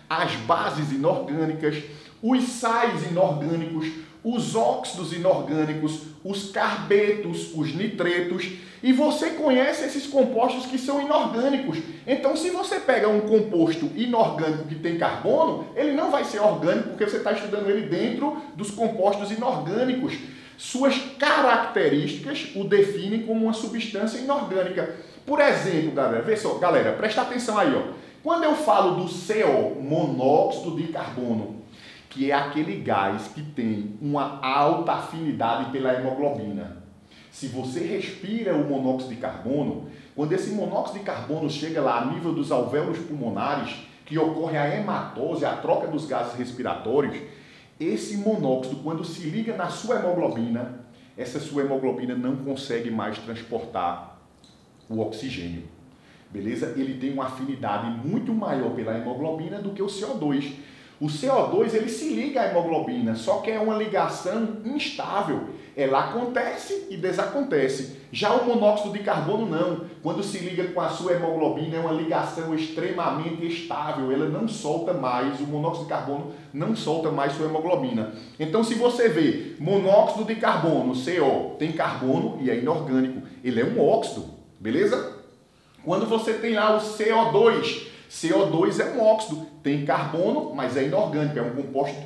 as bases inorgânicas, os sais inorgânicos, os óxidos inorgânicos, os carbetos, os nitretos, e você conhece esses compostos que são inorgânicos. Então, se você pega um composto inorgânico que tem carbono, ele não vai ser orgânico, porque você está estudando ele dentro dos compostos inorgânicos. Suas características o definem como uma substância inorgânica. Por exemplo, galera, vê só, galera, presta atenção aí, ó. Quando eu falo do CO, monóxido de carbono, que é aquele gás que tem uma alta afinidade pela hemoglobina. Se você respira o monóxido de carbono, quando esse monóxido de carbono chega lá a nível dos alvéolos pulmonares, que ocorre a hematose, a troca dos gases respiratórios, esse monóxido, quando se liga na sua hemoglobina, essa sua hemoglobina não consegue mais transportar o oxigênio. Beleza? Ele tem uma afinidade muito maior pela hemoglobina do que o CO2. O CO2 ele se liga à hemoglobina, só que é uma ligação instável. Ela acontece e desacontece. Já o monóxido de carbono não. Quando se liga com a sua hemoglobina é uma ligação extremamente estável. Ela não solta mais, o monóxido de carbono não solta mais sua hemoglobina. Então se você vê monóxido de carbono, CO, tem carbono e é inorgânico. Ele é um óxido, beleza? Quando você tem lá o CO2, CO2 é um óxido, tem carbono, mas é inorgânico,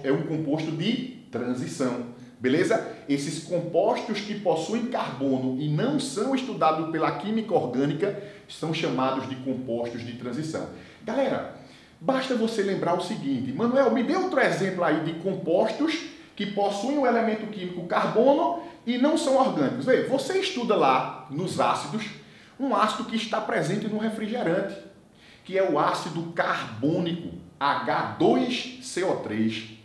é um composto de transição, beleza? Esses compostos que possuem carbono e não são estudados pela química orgânica são chamados de compostos de transição. Galera, basta você lembrar o seguinte, Manuel, me dê outro exemplo aí de compostos que possuem o elemento químico carbono e não são orgânicos. Vê, você estuda lá nos ácidos, um ácido que está presente no refrigerante, que é o ácido carbônico. H2CO3.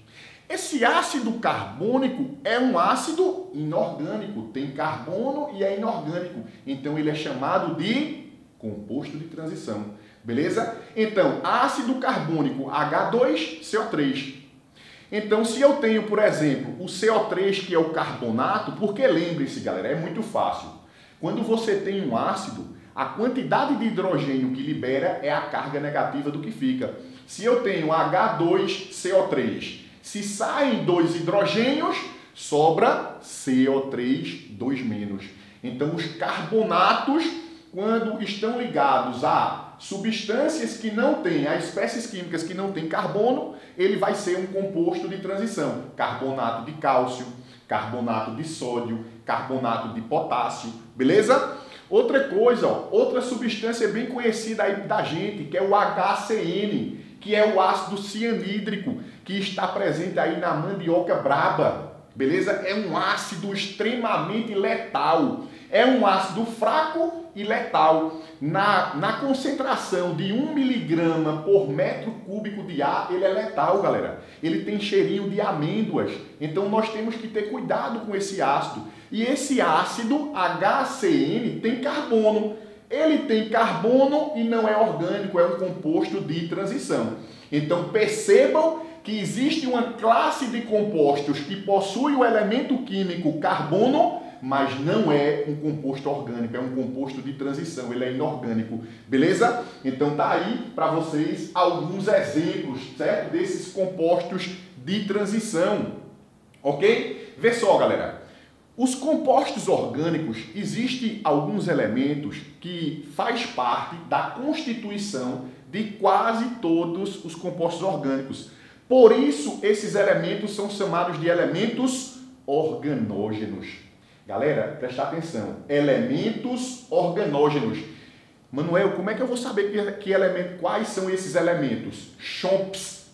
Esse ácido carbônico é um ácido inorgânico, tem carbono e é inorgânico. Então ele é chamado de composto de transição. Beleza? Então, ácido carbônico H2CO3. Então, se eu tenho, por exemplo, o CO3, que é o carbonato, porque lembre-se, galera, é muito fácil. Quando você tem um ácido, a quantidade de hidrogênio que libera é a carga negativa do que fica. Se eu tenho H2CO3, se saem 2 hidrogênios, sobra CO3, 2-. Então, os carbonatos, quando estão ligados a substâncias que não têm, a espécies químicas que não têm carbono, ele vai ser um composto de transição. Carbonato de cálcio, carbonato de sódio, carbonato de potássio, beleza? Outra coisa, ó, outra substância bem conhecida aí da gente, que é o HCN, que é o ácido cianídrico, que está presente aí na mandioca braba, beleza? É um ácido extremamente letal. É um ácido fraco e letal. Na concentração de 1 miligrama por metro cúbico de ar, ele é letal, galera. Ele tem cheirinho de amêndoas. Então nós temos que ter cuidado com esse ácido. E esse ácido HCN tem carbono. Ele tem carbono e não é orgânico, é um composto de transição. Então percebam que existe uma classe de compostos que possui o elemento químico carbono, mas não é um composto orgânico, é um composto de transição, ele é inorgânico, beleza? Então tá aí para vocês alguns exemplos, certo? Desses compostos de transição, ok? Vê só, galera, os compostos orgânicos, existem alguns elementos que faz parte da constituição de quase todos os compostos orgânicos. Por isso, esses elementos são chamados de elementos organógenos. Galera, presta atenção. Elementos organógenos. Manuel, como é que eu vou saber que elemento, quais são esses elementos? Chomps.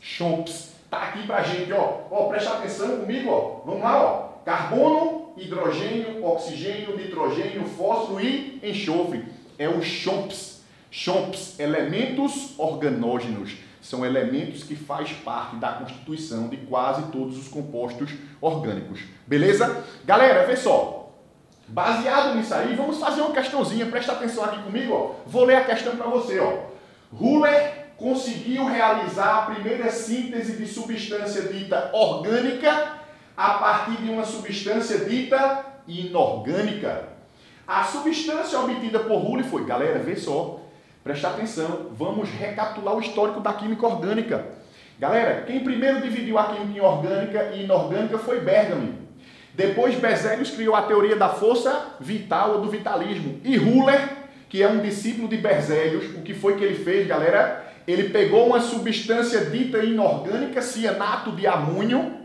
Tá aqui pra gente, ó. Ó, presta atenção comigo, ó. Vamos lá, ó. Carbono, hidrogênio, oxigênio, nitrogênio, fósforo e enxofre. É o chomps. Elementos organógenos. São elementos que fazem parte da constituição de quase todos os compostos orgânicos. Beleza? Galera, vê só. Baseado nisso aí, vamos fazer uma questãozinha. Presta atenção aqui comigo, ó. Vou ler a questão para você, ó. Ruller conseguiu realizar a primeira síntese de substância dita orgânica a partir de uma substância dita inorgânica. A substância obtida por Ruller foi... Galera, vê só. Presta atenção, vamos recapitular o histórico da química orgânica. Galera, quem primeiro dividiu a química em orgânica e inorgânica foi Bergman. Depois Berzelius criou a teoria da força vital ou do vitalismo. E Ruller, que é um discípulo de Berzelius, o que foi que ele fez, galera? Ele pegou uma substância dita inorgânica, cianato de amônio,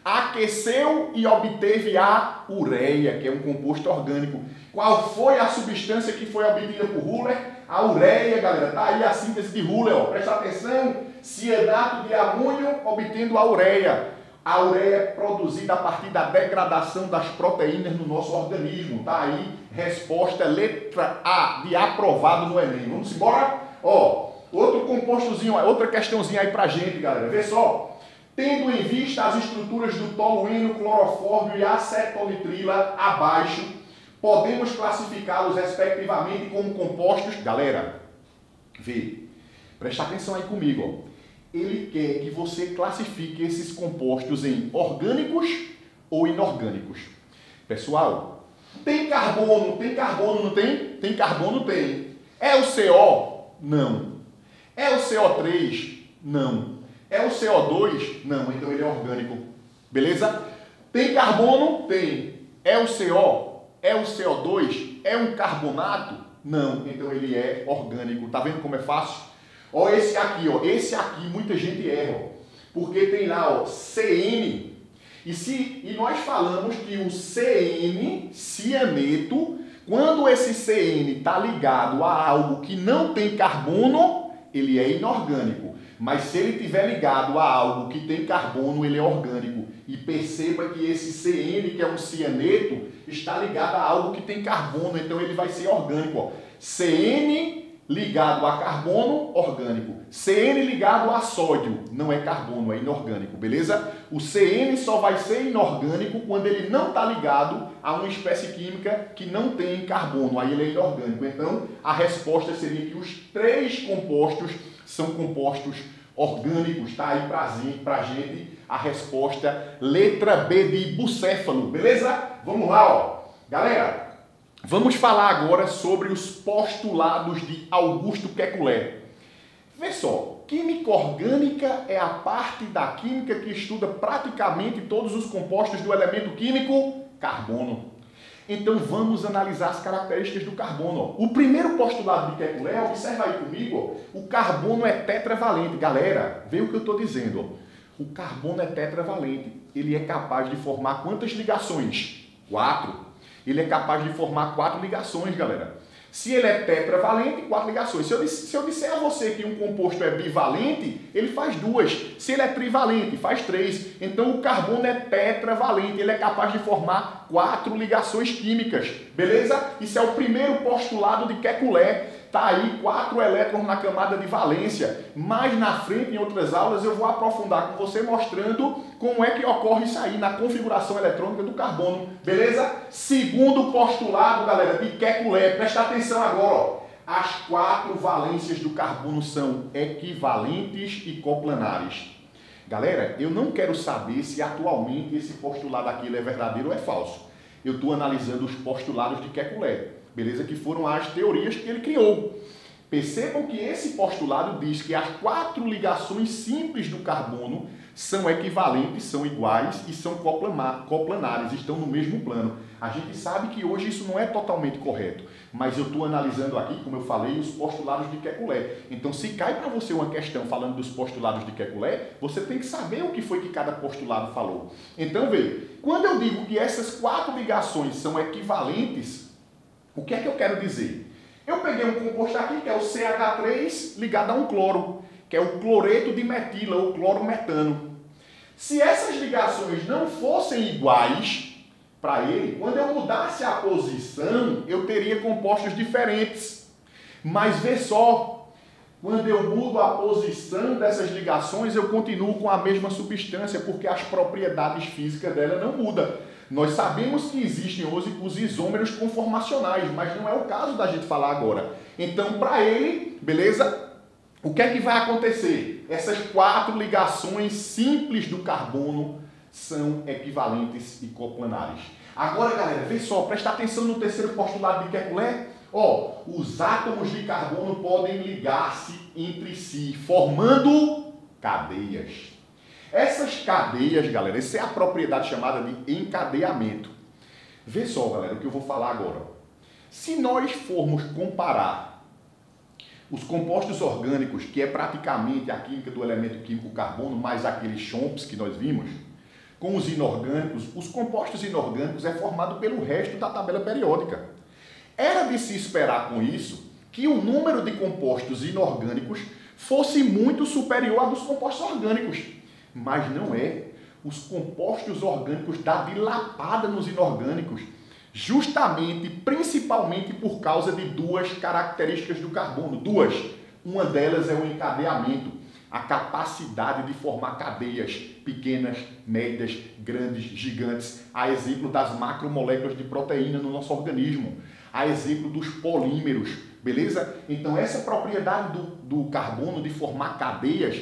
aqueceu e obteve a ureia, que é um composto orgânico. Qual foi a substância que foi obtida por Ruller? A ureia, galera, tá aí a síntese de Ruller, ó. Presta atenção, cianato de amônio obtendo a ureia. A ureia é produzida a partir da degradação das proteínas no nosso organismo. Tá aí, resposta letra A, de aprovado no Enem. Vamos embora? Ó, outro compostozinho, outra questãozinha aí pra gente, galera. Vê só. Tendo em vista as estruturas do tolueno, clorofórmio e acetonitrila abaixo, podemos classificá-los respectivamente como compostos. Galera, vê, presta atenção aí comigo, ó. Ele quer que você classifique esses compostos em orgânicos ou inorgânicos. Pessoal, tem carbono, não tem? Tem carbono, tem. É o CO? Não. É o CO3? Não. É o CO2? Não, então ele é orgânico. Beleza? Tem carbono? Tem. É o CO? É o CO2? É um carbonato? Não, então ele é orgânico. Tá vendo como é fácil? Ó, esse aqui, ó. Esse aqui muita gente erra, ó, porque tem lá, ó, CN. E nós falamos que o CN, cianeto, quando esse CN está ligado a algo que não tem carbono, ele é inorgânico. Mas se ele estiver ligado a algo que tem carbono, ele é orgânico. E perceba que esse CN, que é um cianeto, está ligado a algo que tem carbono, então ele vai ser orgânico. Ó. CN ligado a carbono, orgânico. CN ligado a sódio, não é carbono, é inorgânico, beleza? O CN só vai ser inorgânico quando ele não está ligado a uma espécie química que não tem carbono, aí ele é inorgânico. Então, a resposta seria que os 3 compostos são compostos orgânicos, tá aí pra gente a resposta letra B de bucéfalo, beleza? Vamos lá, ó. Galera, vamos falar agora sobre os postulados de Augusto Kekulé. Vê só, química orgânica é a parte da química que estuda praticamente todos os compostos do elemento químico carbono. Então vamos analisar as características do carbono. Ó. O primeiro postulado de Kekulé, observa aí comigo, ó, o carbono é tetravalente. Galera, vê o que eu estou dizendo. Ó. O carbono é tetravalente. Ele é capaz de formar quantas ligações? 4. Ele é capaz de formar 4 ligações, galera. Se ele é tetravalente, 4 ligações. Se eu disser a você que um composto é bivalente, ele faz 2. Se ele é trivalente, faz 3. Então o carbono é tetravalente, ele é capaz de formar 4 ligações químicas. Beleza? Isso é o primeiro postulado de Kekulé. Tá aí 4 elétrons na camada de valência. Mais na frente, em outras aulas, eu vou aprofundar com você mostrando como é que ocorre isso aí na configuração eletrônica do carbono. Beleza? Segundo postulado, galera, de Kekulé. Presta atenção agora, ó. As 4 valências do carbono são equivalentes e coplanares. Galera, eu não quero saber se atualmente esse postulado aqui é verdadeiro ou é falso. Eu estou analisando os postulados de Kekulé. Beleza? Que foram as teorias que ele criou. Percebam que esse postulado diz que as 4 ligações simples do carbono são equivalentes, são iguais e são coplanares, estão no mesmo plano. A gente sabe que hoje isso não é totalmente correto, mas eu estou analisando aqui, como eu falei, os postulados de Kekulé. Então, se cai para você uma questão falando dos postulados de Kekulé, você tem que saber o que foi que cada postulado falou. Então, veja, quando eu digo que essas 4 ligações são equivalentes, o que é que eu quero dizer? Eu peguei um composto aqui, que é o CH3, ligado a um cloro, que é o cloreto de metila, ou clorometano. Se essas ligações não fossem iguais para ele, quando eu mudasse a posição, eu teria compostos diferentes. Mas vê só, quando eu mudo a posição dessas ligações, eu continuo com a mesma substância, porque as propriedades físicas dela não mudam. Nós sabemos que existem hoje os isômeros conformacionais, mas não é o caso da gente falar agora. Então, para ele, beleza? O que é que vai acontecer? Essas 4 ligações simples do carbono são equivalentes e coplanares. Agora, galera, vê só, presta atenção no terceiro postulado de Kekulé. Ó, os átomos de carbono podem ligar-se entre si, formando cadeias. Essas cadeias, galera, essa é a propriedade chamada de encadeamento. Vê só, galera, o que eu vou falar agora. Se nós formos comparar os compostos orgânicos, que é praticamente a química do elemento químico carbono, mais aqueles chomps que nós vimos, com os inorgânicos, os compostos inorgânicos é formado pelo resto da tabela periódica. Era de se esperar com isso que o número de compostos inorgânicos fosse muito superior ao dos compostos orgânicos. Mas não é. Os compostos orgânicos dão dilapada nos inorgânicos, justamente, principalmente por causa de 2 características do carbono. 2. Uma delas é o encadeamento, a capacidade de formar cadeias pequenas, médias, grandes, gigantes, a exemplo das macromoléculas de proteína no nosso organismo, a exemplo dos polímeros, beleza? Então essa propriedade do carbono de formar cadeias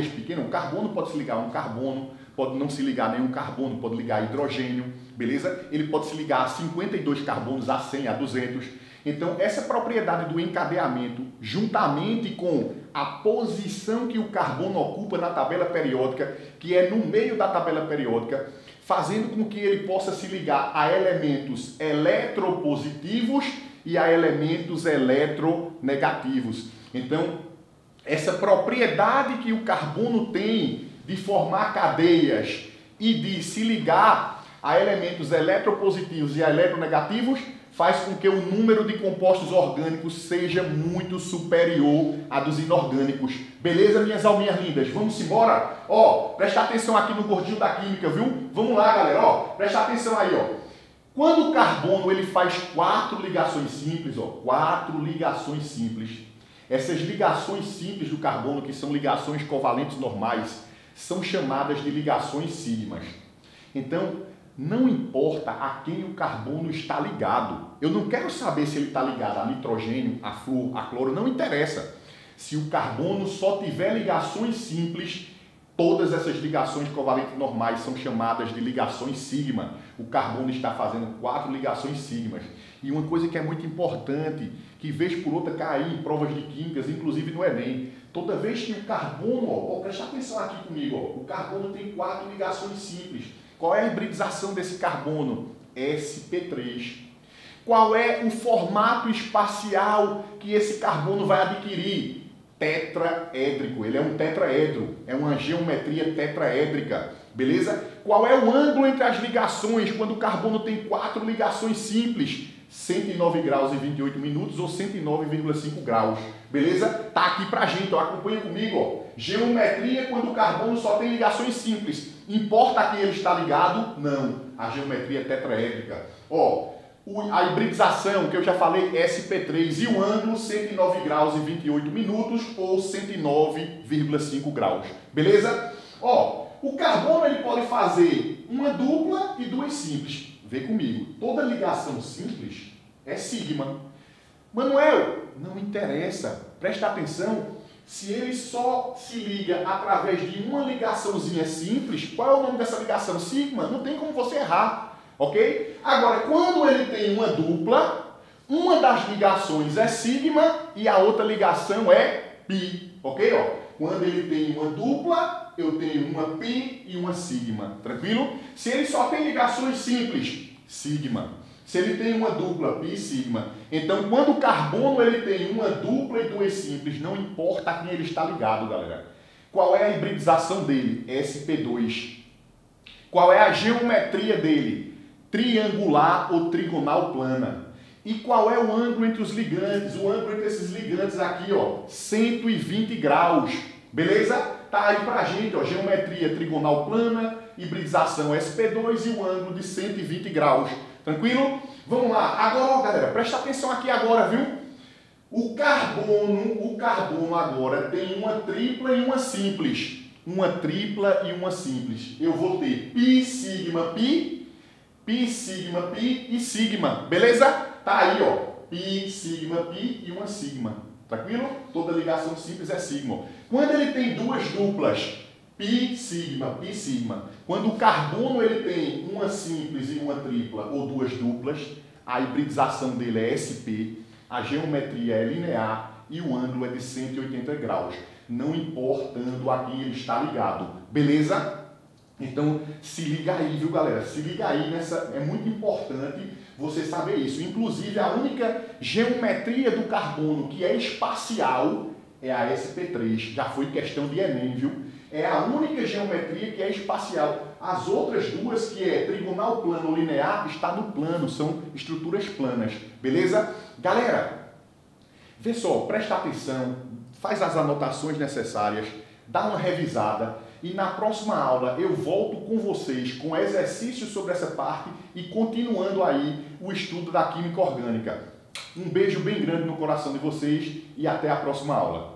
pequenas, o carbono pode se ligar a um carbono, pode não se ligar a nenhum carbono, pode ligar a hidrogênio, beleza? Ele pode se ligar a 52 carbonos, a 100, a 200. Então essa propriedade do encadeamento, juntamente com a posição que o carbono ocupa na tabela periódica, que é no meio da tabela periódica, fazendo com que ele possa se ligar a elementos eletropositivos e a elementos eletronegativos. Então, essa propriedade que o carbono tem de formar cadeias e de se ligar a elementos eletropositivos e a eletronegativos faz com que o número de compostos orgânicos seja muito superior a dos inorgânicos. Beleza, minhas alminhas lindas? Vamos embora? Ó, presta atenção aqui no gordinho da química, viu? Vamos lá, galera, ó, presta atenção aí, ó. Quando o carbono ele faz 4 ligações simples, ó, 4 ligações simples, Essas ligações simples do carbono, que são ligações covalentes normais, são chamadas de ligações sigmas. Então, não importa a quem o carbono está ligado. Eu não quero saber se ele está ligado a nitrogênio, a flúor, a cloro, não interessa. Se o carbono só tiver ligações simples, todas essas ligações covalentes normais são chamadas de ligações sigma. O carbono está fazendo 4 ligações sigmas. E uma coisa que é muito importante, que vez por outra cai em provas de químicas, inclusive no Enem, toda vez que o carbono, presta atenção aqui comigo, o carbono tem 4 ligações simples. Qual é a hibridização desse carbono? sp3. Qual é o formato espacial que esse carbono vai adquirir? Tetraédrico. Ele é um tetraedro, é uma geometria tetraédrica, beleza? Qual é o ângulo entre as ligações quando o carbono tem 4 ligações simples? 109 graus e 28 minutos ou 109,5 graus, beleza? Tá aqui pra gente, ó, acompanha comigo, ó. Geometria quando o carbono só tem ligações simples. Importa a quem ele está ligado? Não. A geometria é tetraédrica. Ó, a hibridização, que eu já falei, sp3, e o ângulo 109 graus e 28 minutos ou 109,5 graus, beleza? Ó, o carbono ele pode fazer uma dupla e 2 simples. Vê comigo, toda ligação simples é sigma. Manuel, não interessa, presta atenção, se ele só se liga através de uma ligaçãozinha simples, qual é o nome dessa ligação? Sigma, não tem como você errar, ok? Agora, quando ele tem uma dupla, uma das ligações é sigma e a outra ligação é pi, ok? Ó, quando ele tem uma dupla, eu tenho uma pi e uma sigma, tranquilo? Se ele só tem ligações simples, sigma. Se ele tem uma dupla, pi, sigma. Então, quando o carbono ele tem uma dupla e 2 simples, não importa a quem ele está ligado, galera. Qual é a hibridização dele? sp2. Qual é a geometria dele? Triangular ou trigonal plana. E qual é o ângulo entre os ligantes? O ângulo entre esses ligantes aqui, ó, 120 graus. Beleza? Tá aí pra gente, ó, geometria trigonal plana, hibridização sp2 e o ângulo de 120 graus. Tranquilo? Vamos lá. Agora, ó, galera, presta atenção aqui agora, viu? O carbono agora tem uma tripla e uma simples. Uma tripla e uma simples. Eu vou ter pi, sigma, pi e sigma. Beleza? Tá aí, ó. Pi, sigma, pi e uma sigma. Tranquilo? Toda ligação simples é sigma. Quando ele tem duas duplas, pi, sigma. Quando o carbono ele tem uma simples e uma tripla ou duas duplas, a hibridização dele é sp, a geometria é linear e o ângulo é de 180 graus, não importando a quem ele está ligado. Beleza? Então, se liga aí, viu, galera? Se liga aí nessa, é muito importante você saber isso. Inclusive, a única geometria do carbono que é espacial é a sp3. Já foi questão de Enem, viu? É a única geometria que é espacial. As outras duas, que é trigonal plano ou linear, está no plano, são estruturas planas. Beleza? Galera, vê só, presta atenção, faz as anotações necessárias, dá uma revisada e na próxima aula eu volto com vocês com exercícios sobre essa parte e continuando aí o estudo da química orgânica. Um beijo bem grande no coração de vocês e até a próxima aula.